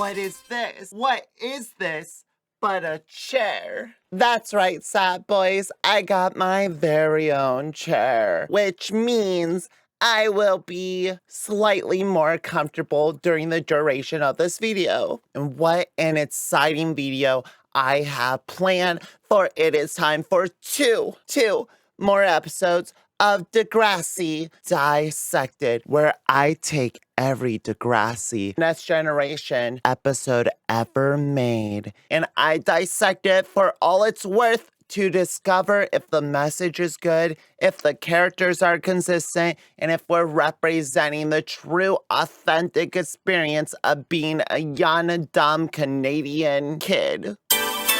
What is this? What is this but a chair? That's right, sad boys. I got my very own chair, which means I will be slightly more comfortable during the duration of this video. And what an exciting video I have planned, for it is time for two more episodes of Degrassi Dissected, where I take every Degrassi Next Generation episode ever made and I dissect it for all it's worth to discover if the message is good, if the characters are consistent, and if we're representing the true, authentic experience of being a young, dumb Canadian kid.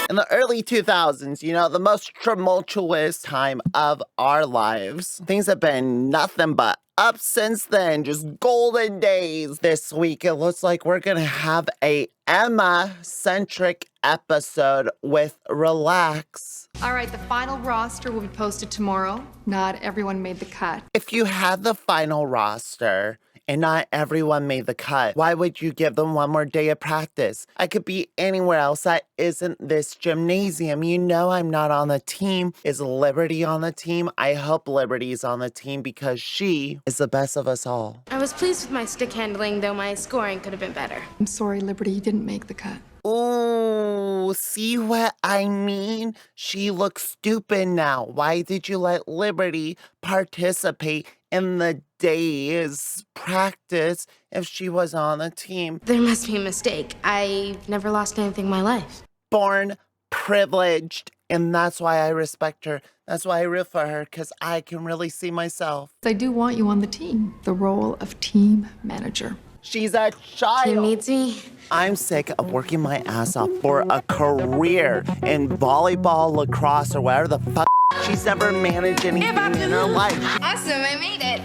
In the early 2000s, you know, the most tumultuous time of our lives. Things have been nothing but up since then, just golden days. This week, it looks like we're gonna have a Emma-centric episode with Relax. All right, the final roster will be posted tomorrow. Not everyone made the cut. If you had the final roster, and not everyone made the cut, why would you give them one more day of practice? I could be anywhere else that isn't this gymnasium. You know I'm not on the team. Is Liberty on the team? I hope Liberty's on the team because she is the best of us all. I was pleased with my stick handling, though my scoring could have been better. I'm sorry, Liberty, you didn't make the cut. Ooh, see what I mean? She looks stupid now. Why did you let Liberty participate in the day's practice if she was on the team? There must be a mistake. I've never lost anything in my life. Born privileged, and that's why I respect her. That's why I root for her, because I can really see myself. I do want you on the team, the role of team manager. She's a child. Team needs me. I'm sick of working my ass off for a career in volleyball, lacrosse, or whatever the fuck. She's never managed anything in her life. Awesome, I made it.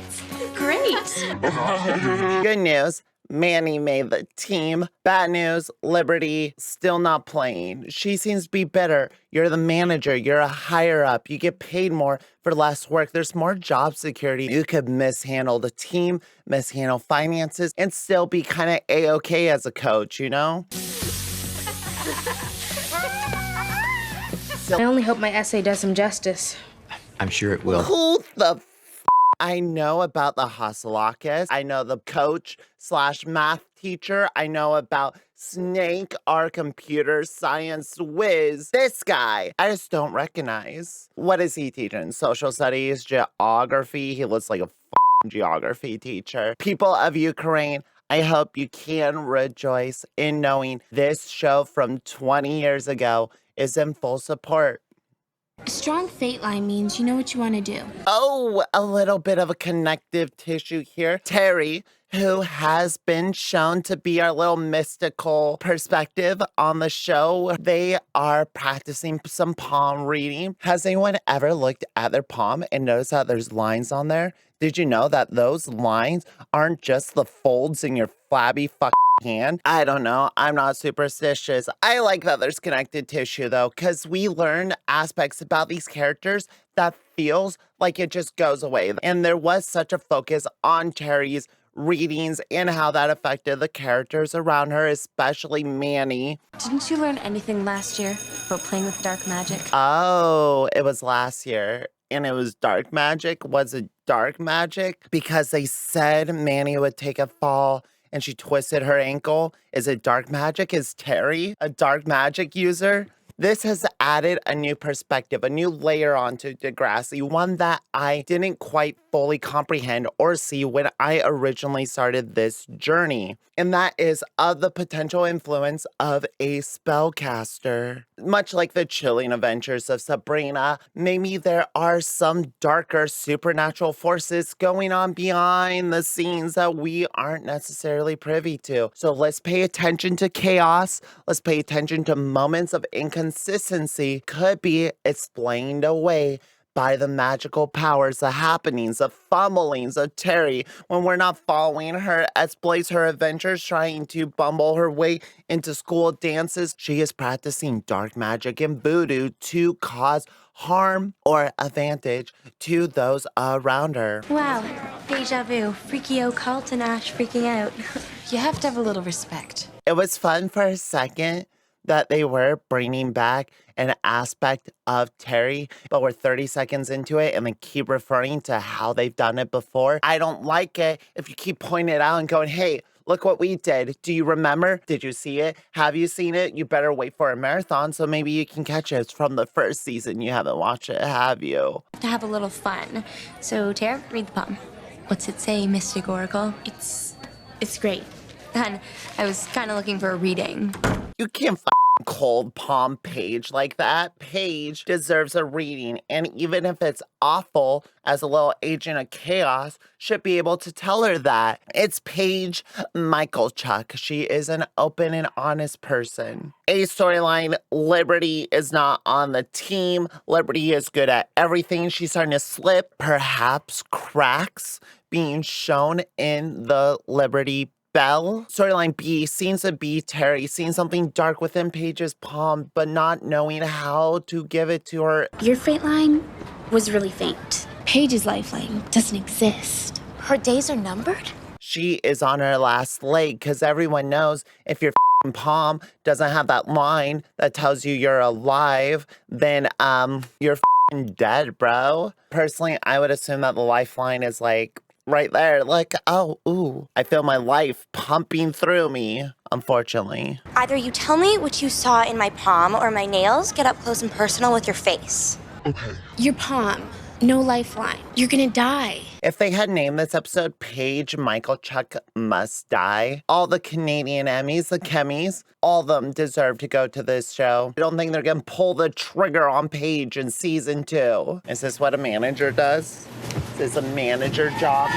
Great. Good news, Manny made the team. Bad news, Liberty still not playing. She seems to be bitter. You're the manager. You're a higher up. You get paid more for less work. There's more job security. You could mishandle the team, mishandle finances, and still be kind of A-okay as a coach, you know? I only hope my essay does him justice. I'm sure it will. Who the I know about the Hasselakis. I know the coach/math teacher. I know about Snake, our computer science whiz. This guy, I just don't recognize. What is he teaching? Social studies, geography? He looks like a geography teacher. People of Ukraine, I hope you can rejoice in knowing this show from 20 years ago is in full support. A strong fate line means you know what you want to do. Oh, a little bit of a connective tissue here. Terry, who has been shown to be our little mystical perspective on the show, they are practicing some palm reading. Has anyone ever looked at their palm and noticed that there's lines on there? Did you know that those lines aren't just the folds in your flabby hand? I don't know. I'm not superstitious. I like that there's connected tissue though, because we learn aspects about these characters that feels like it just goes away. And there was such a focus on Terry's readings and how that affected the characters around her, especially Manny. Didn't you learn anything last year about playing with dark magic? Oh, it was last year. And it was dark magic. Was it dark magic? Because they said Manny would take a fall and she twisted her ankle. Is it dark magic? Is Terry a dark magic user? This has added a new perspective, a new layer onto Degrassi, one that I didn't quite fully comprehend or see when I originally started this journey. And that is of the potential influence of a spellcaster. Much like the chilling adventures of Sabrina, maybe there are some darker supernatural forces going on behind the scenes that we aren't necessarily privy to. So let's pay attention to chaos. Let's pay attention to moments of inconsistency could be explained away by the magical powers, the happenings, the fumblings of Terry when we're not following her exploits, her adventures, trying to bumble her way into school dances. She is practicing dark magic and voodoo to cause harm or advantage to those around her. Wow, deja vu. Freaky occult and Ash freaking out. You have to have a little respect. It was fun for a second that they were bringing back an aspect of Terry, but we're 30 seconds into it and they keep referring to how they've done it before. I don't like it if you keep pointing it out and going, hey, look what we did. Do you remember? Did you see it? Have you seen it? You better wait for a marathon so maybe you can catch it. It's from the first season. You haven't watched it, have you? To have a little fun. So, Tara, read the poem. What's it say, Mystic Oracle? It's great. Then I was kind of looking for a reading. You can't cold palm Paige like that. Paige deserves a reading, and even if it's awful, as a little agent of chaos, should be able to tell her that. It's Paige Chuck. She is an open and honest person. A storyline, Liberty is not on the team. Liberty is good at everything. She's starting to slip, perhaps cracks being shown in the Liberty Belle. Storyline B seems to be Terry seeing something dark within Paige's palm, but not knowing how to give it to her. Your fate line was really faint. Paige's lifeline doesn't exist. Her days are numbered? She is on her last leg because everyone knows if your palm doesn't have that line that tells you you're alive, then you're dead, bro. Personally, I would assume that the lifeline is like right there, like, oh, ooh, I feel my life pumping through me, unfortunately. Either you tell me what you saw in my palm or my nails get up close and personal with your face. Okay. Your palm, no lifeline. You're gonna die. If they had named this episode Paige Chuck Must Die, all the Canadian Emmys, the Kemmys, all of them deserve to go to this show. I don't think they're gonna pull the trigger on Paige in season 2. Is this what a manager does? Is this a manager job?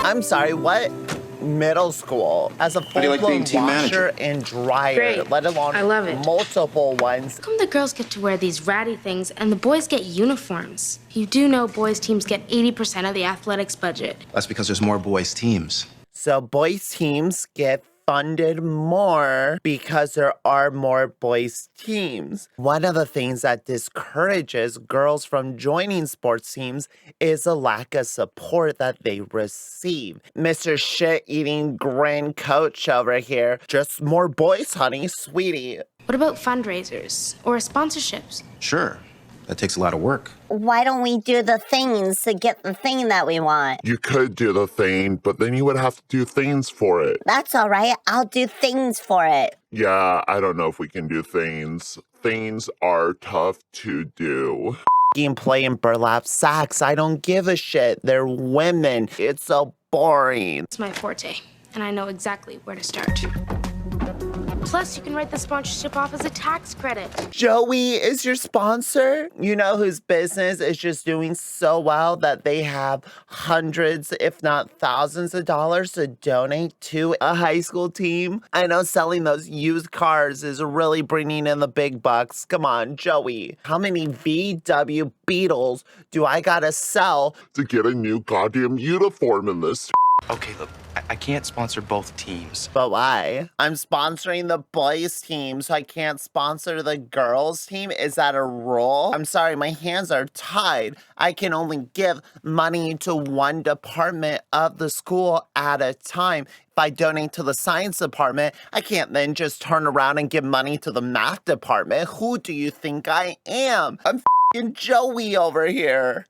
I'm sorry, what? Middle school as a full-blown washer and dryer, Great. let alone I love it. multiple ones. How come the girls get to wear these ratty things and the boys get uniforms? You do know boys' teams get 80% of the athletics budget. That's because there's more boys' teams. So boys' teams get funded more because there are more boys' teams. One of the things that discourages girls from joining sports teams is the lack of support that they receive. Mr. Shit-eating grin coach over here, just more boys, honey, sweetie. What about fundraisers or sponsorships? Sure, that takes a lot of work. Why don't we do the things to get the thing that we want? You could do the thing, but then you would have to do things for it. That's all right. I'll do things for it. Yeah, I don't know if we can do things. Things are tough to do. Playing burlap sacks, I don't give a shit. They're women. It's so boring. It's my forte, and I know exactly where to start. Plus, you can write the sponsorship off as a tax credit. Joey is your sponsor. You know whose business is just doing so well that they have hundreds, if not thousands of dollars to donate to a high school team. I know selling those used cars is really bringing in the big bucks. Come on, Joey. How many VW Beetles do I gotta sell to get a new goddamn uniform in this? Okay, look, I can't sponsor both teams. But why? I'm sponsoring the boys' team, so I can't sponsor the girls' team? Is that a rule? I'm sorry, my hands are tied. I can only give money to one department of the school at a time. If I donate to the science department, I can't then just turn around and give money to the math department. Who do you think I am? I'm f***ing Joey over here.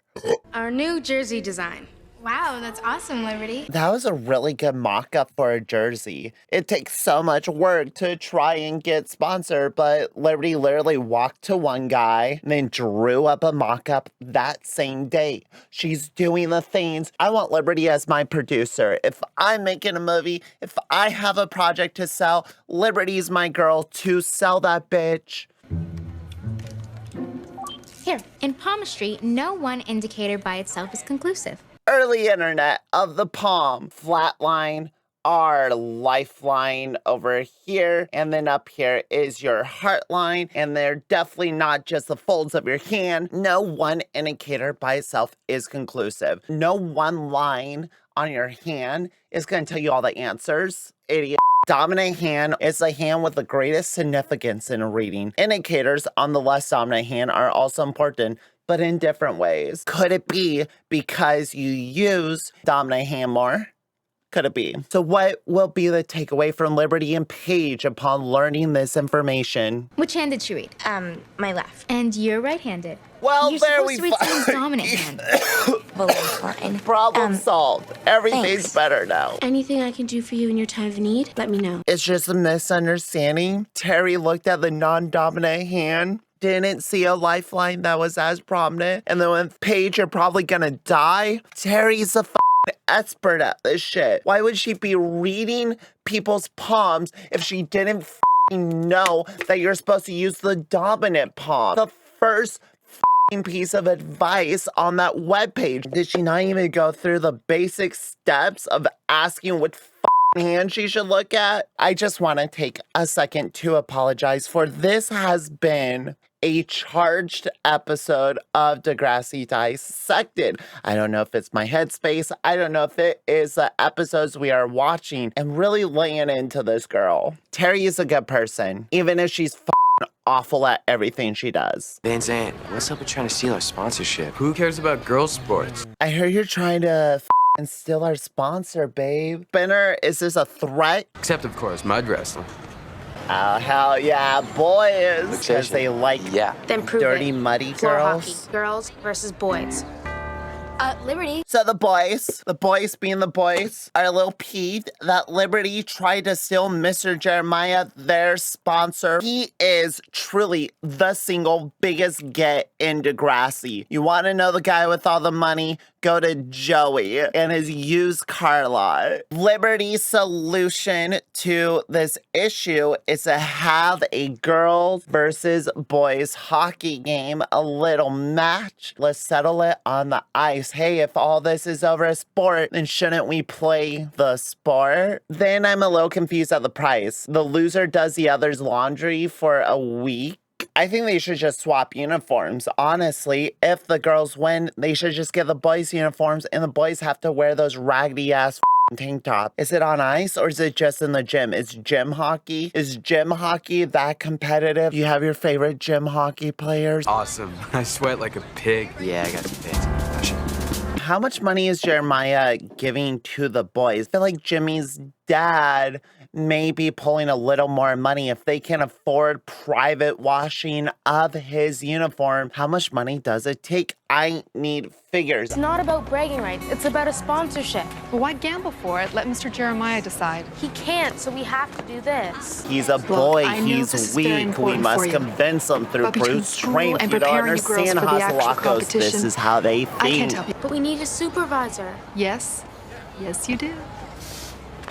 Our new jersey design. Wow, that's awesome, Liberty. That was a really good mock-up for a jersey. It takes so much work to try and get sponsored, but Liberty literally walked to one guy and then drew up a mock-up that same day. She's doing the things. I want Liberty as my producer. If I'm making a movie, if I have a project to sell, Liberty's my girl to sell that bitch. Here, in palmistry, no one indicator by itself is conclusive. Early internet of the palm, flatline, our lifeline over here, and then up here is your heart line, and they're definitely not just the folds of your hand. No one indicator by itself is conclusive. No one line on your hand is going to tell you all the answers, idiot. Dominant hand is the hand with the greatest significance in a reading. Indicators on the less dominant hand are also important, but in different ways. Could it be because you use dominant hand more? Could it be? So what will be the takeaway from Liberty and Paige upon learning this information? Which hand did she read? My left. And you're right-handed. Well, You're there we supposed to read someone's dominant hand. Well, fine. Problem solved. Everything's thanks. better now. Anything I can do for you in your time of need, let me know. It's just a misunderstanding. Terry looked at the non-dominant hand, didn't see a lifeline that was as prominent, and then when Paige, you're probably gonna die. Terry's a expert at this shit. Why would she be reading people's palms if she didn't know that you're supposed to use the dominant palm? The first piece of advice on that webpage. Did she not even go through the basic steps of asking what hand she should look at? I just want to take a second to apologize for this has been a charged episode of Degrassi Dissected. I don't know if it's my headspace. I don't know if it is the episodes we are watching and really laying into this girl. Terry is a good person, even if she's awful at everything she does. Van Zandt, what's up with trying to steal our sponsorship? Who cares about girls' sports? I heard you're trying to steal our sponsor, babe. Spinner, is this a threat? Except, of course, mud wrestling. Oh, hell yeah, boys. Because they like Then prove dirty, it. muddy Floor girls. hockey. Girls versus boys. Liberty. So the boys being the boys, are a little peeved that Liberty tried to steal Mr. Jeremiah, their sponsor. He is truly the single biggest get in Degrassi. You want to know the guy with all the money? Go to Joey and his used car lot. Liberty's solution to this issue is to have a girls versus boys hockey game, a little match. Let's settle it on the ice. Hey, if all this is over a sport, then shouldn't we play the sport? Then I'm a little confused at the price. The loser does the other's laundry for a week. I think they should just swap uniforms. Honestly, if the girls win, they should just get the boys' uniforms and the boys have to wear those raggedy ass tank top. Is it on ice or is it just in the gym? It's gym hockey. Is gym hockey that competitive? You have your favorite gym hockey players? Awesome. I sweat like a pig. Yeah, I gotta pay some profession. How much money is Jeremiah giving to the boys? I feel like Jimmy's dad may be pulling a little more money if they can afford private washing of his uniform. How much money does it take? I need figures. It's not about bragging rights. It's about a sponsorship. Well, why gamble for it? Let Mr. Jeremiah decide. He can't, so we have to do this. He's a boy. I know He's this is very weak. We important must for you. convince him through But between brute school strength. and You don't preparing you girls understand, for the actual Hazelakos. This competition, is how they think. I can't help you. But we need a supervisor. Yes. Yes, you do.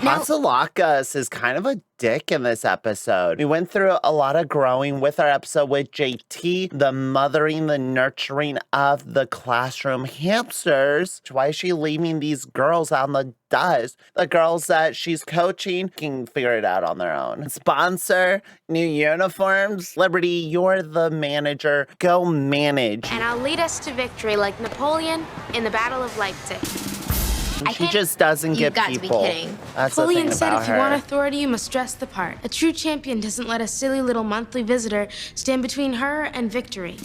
Hatzelakas is kind of a dick in this episode. We went through a lot of growing with our episode with JT, the mothering, the nurturing of the classroom hamsters. Why is she leaving these girls out in the dust? The girls that she's coaching can figure it out on their own. Sponsor, new uniforms. Liberty, you're the manager. Go manage. And I'll lead us to victory like Napoleon in the Battle of Leipzig. She just doesn't get got to be people. kidding. That's the Napoleon thing said about if you her. want authority, you must dress the part. A true champion doesn't let a silly little monthly visitor stand between her and victory.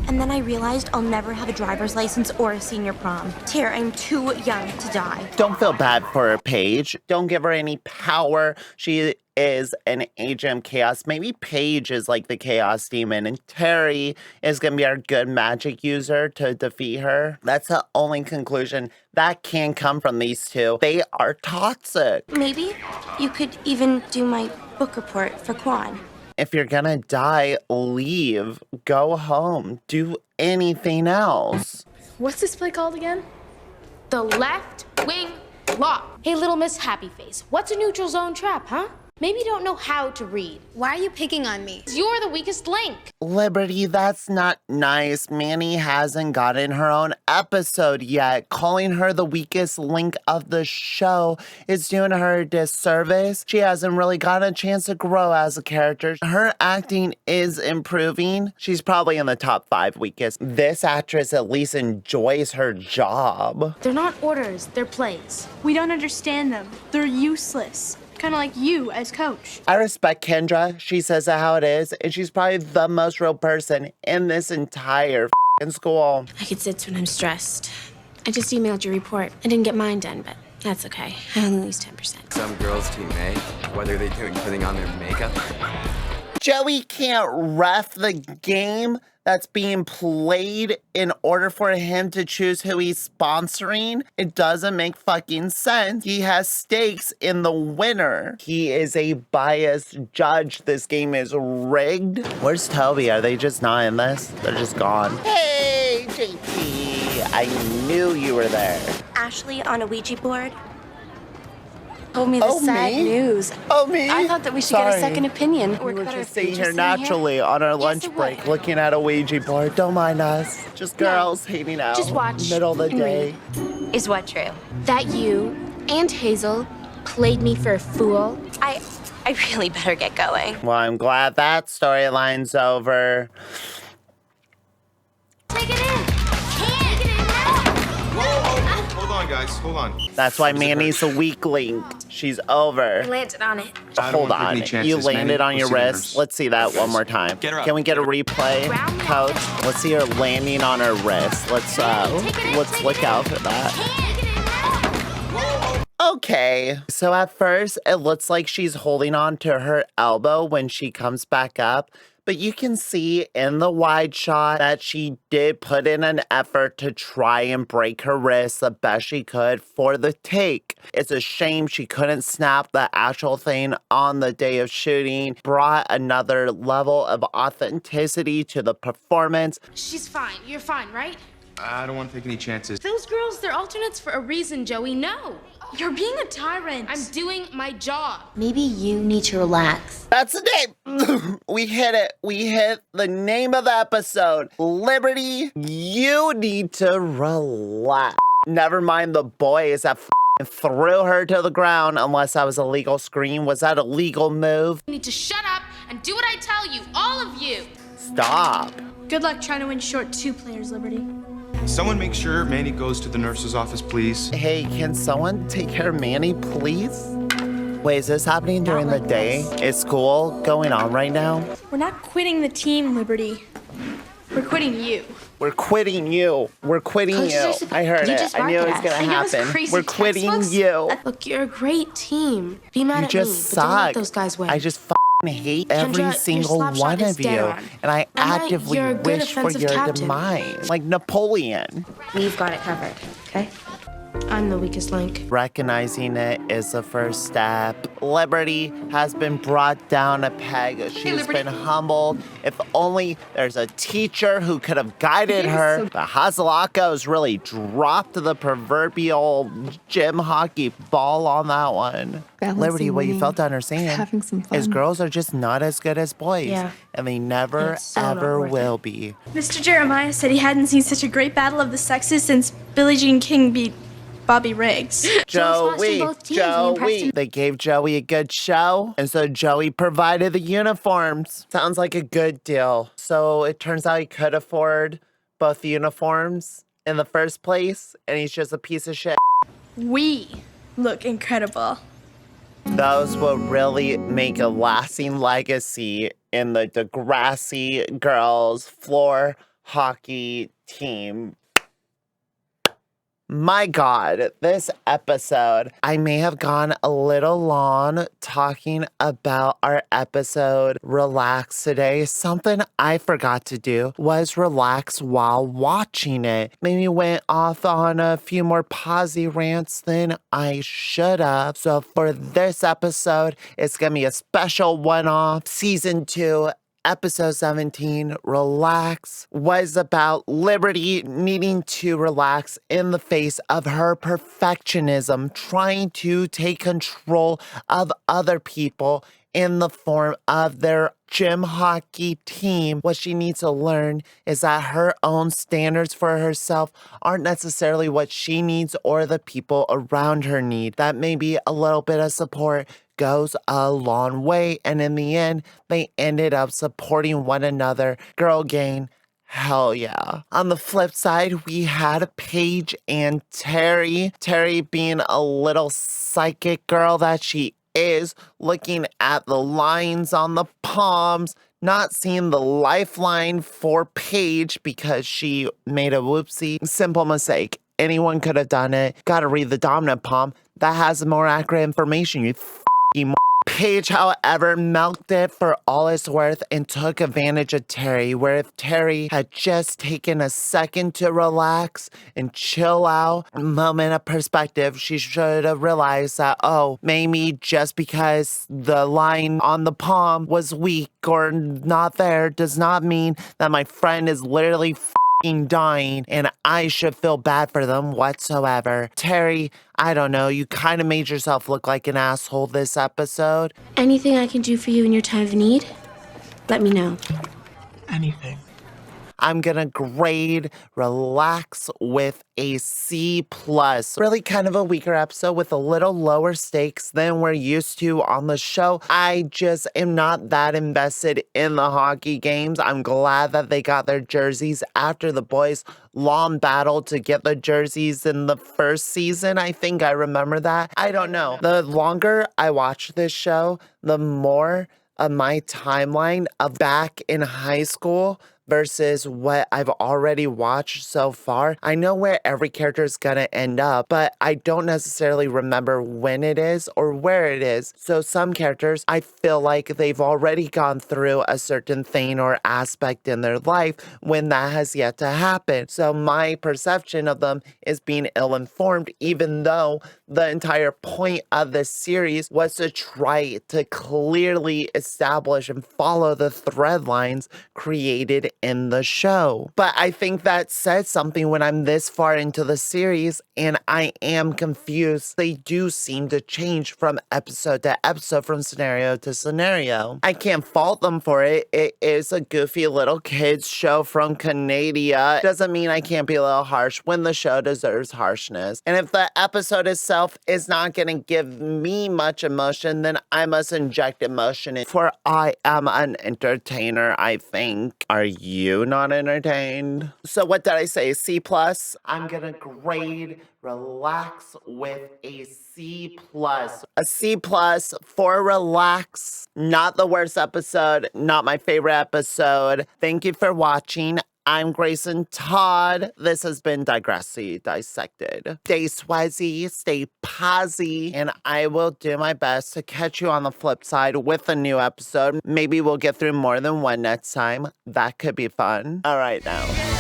And then I realized I'll never have a driver's license or a senior prom. Tara, I'm too young to die. Don't feel bad for her, Paige. Don't give her any power. She is an agent of chaos. Maybe Paige is like the chaos demon, and Terry is going to be our good magic user to defeat her. That's the only conclusion that can come from these two. They are toxic. Maybe you could even do my book report for Quan. If you're gonna die, leave. Go home. Do anything else. What's this play called again? The left wing lock. Hey, little Miss Happy Face, what's a neutral zone trap, huh? Maybe you don't know how to read. Why are you picking on me? You're the weakest link. Liberty, that's not nice. Manny hasn't gotten her own episode yet. Calling her the weakest link of the show is doing her a disservice. She hasn't really gotten a chance to grow as a character. Her acting is improving. She's probably in the top 5 weakest. This actress at least enjoys her job. They're not orders, they're plays. We don't understand them. They're useless. Kind of like you as coach. I respect Kendra. She says it how it is, and she's probably the most real person in this entire school. I get zits when I'm stressed. I just emailed your report. I didn't get mine done, but that's okay. I only lose 10%. Some girls team A, whether they're doing putting on their makeup. Joey can't ref the game that's being played in order for him to choose who he's sponsoring. It doesn't make fucking sense. He has stakes in the winner. He is a biased judge. This game is rigged. Where's Toby? Are they just not in this? They're just gone. Hey, JT. I knew you were there. Ashley on a Ouija board. Told me the sad news. Oh, me? I thought that we should get a second opinion. We were just sitting here naturally on our lunch break looking at a Ouija board. Don't mind us. Just girls hating out. Just watch Middle of the and day. Is what true? That you and Hazel played me for a fool. I really better get going. Well, I'm glad that storyline's over. Take it in. Hold on, guys. Hold on. That's why Manny's a weak link. She's over. Landed on it. Hold on. You landed on your wrist. Let's see that one more time. Get her up. Can we get a replay, Coach? Let's see her landing on her wrist. Let's look out for that. Okay. So at first, it looks like she's holding on to her elbow when she comes back up. But you can see in the wide shot that she did put in an effort to try and break her wrist the best she could for the take. It's a shame she couldn't snap the actual thing on the day of shooting. Brought another level of authenticity to the performance. She's fine. You're fine, right? I don't want to take any chances. Those girls, they're alternates for a reason, Joey. No. You're being a tyrant. I'm doing my job. Maybe you need to relax. That's the name. We hit it. We hit the name of the episode. Liberty, you need to relax. Never mind the boys that threw her to the ground unless that was a legal scream. Was that a legal move? You need to shut up and do what I tell you, all of you. Stop. Good luck trying to win short 2 players, Liberty. Someone make sure Manny goes to the nurse's office, please. Hey, can someone take care of Manny, please? Wait, is this happening during the day? Is school going on right now? We're not quitting the team, Liberty. We're quitting you. We're quitting you. We're quitting you. I heard it. I knew it was going to happen. We're quitting you. Look, you're a great team. Be mad You at just me, but don't let suck. those guys win. I just hate every Kendra, single your slap shot one is of dead you. on. And I Emma, actively you're a good wish for offensive your captain. demise. Like Napoleon. We've got it covered, okay? I'm the weakest link. Recognizing it is the first step. Liberty has been brought down a peg. She's been humbled. If only there's a teacher who could have guided her. But Hazelaka's really dropped the proverbial gym hockey ball on that one. Liberty, what you felt to understand having some fun. is girls are just not as good as boys. Yeah. And they never, It's so not ever worth it. will be. Mr. Jeremiah said he hadn't seen such a great battle of the sexes since Billie Jean King beat Bobby Riggs. Joey, both teams. We impressed Joey. him. They gave Joey a good show, and so Joey provided the uniforms. Sounds like a good deal. So it turns out he could afford both uniforms in the first place, and he's just a piece of shit. We look incredible. Those will really make a lasting legacy in the Degrassi girls floor hockey team. My God, this episode, I may have gone a little long talking about our episode Relax today. Something I forgot to do was relax while watching it. Maybe went off on a few more posy rants than I should have. So for this episode, it's going to be a special one-off. Season 2, Episode 17, Relax, was about Liberty needing to relax in the face of her perfectionism, trying to take control of other people in the form of their gym hockey team. What she needs to learn is that her own standards for herself aren't necessarily what she needs or the people around her need. That maybe a little bit of support goes a long way. And in the end, they ended up supporting one another. Girl gang, hell yeah. On the flip side, we had Paige and Terry. Terry being a little psychic girl that she is, looking at the lines on the palms, not seeing the lifeline for Paige because she made a whoopsie. Simple mistake. Anyone could have done it. Gotta read the dominant palm. That has more accurate information, you f***ing Paige, however, milked it for all it's worth and took advantage of Terry, where if Terry had just taken a second to relax and chill out, a moment of perspective, she should have realized that, oh, maybe just because the line on the palm was weak or not there does not mean that my friend is literally dying and I should feel bad for them whatsoever. Terry, I don't know, you kind of made yourself look like an asshole this episode. Anything I can do for you in your time of need, let me know. Anything. I'm gonna grade Relax with a C+. Really kind of a weaker episode with a little lower stakes than we're used to on the show. I just am not that invested in the hockey games. I'm glad that they got their jerseys after the boys' long battle to get the jerseys in the first season. I think I remember that. I don't know. The longer I watch this show, the more of my timeline of back in high school versus what I've already watched so far. I know where every character is gonna end up, but I don't necessarily remember when it is or where it is. So some characters, I feel like they've already gone through a certain thing or aspect in their life when that has yet to happen. So my perception of them is being ill-informed, even though the entire point of this series was to try to clearly establish and follow the thread lines created in the show. But I think that says something when I'm this far into the series and I am confused. They do seem to change from episode to episode, from scenario to scenario. I can't fault them for it. It is a goofy little kids show from Canada. Doesn't mean I can't be a little harsh when the show deserves harshness. And if the episode itself is not going to give me much emotion, then I must inject emotion in, for I am an entertainer, I think. Are you not entertained? So what did I say? C+? I'm gonna grade Relax with a C+. A C+ for Relax. Not the worst episode, not my favorite episode. Thank you for watching. I'm Grayson Todd. This has been Degrassi Dissected. Stay swazzy, stay posy, and I will do my best to catch you on the flip side with a new episode. Maybe we'll get through more than one next time. That could be fun. All right now.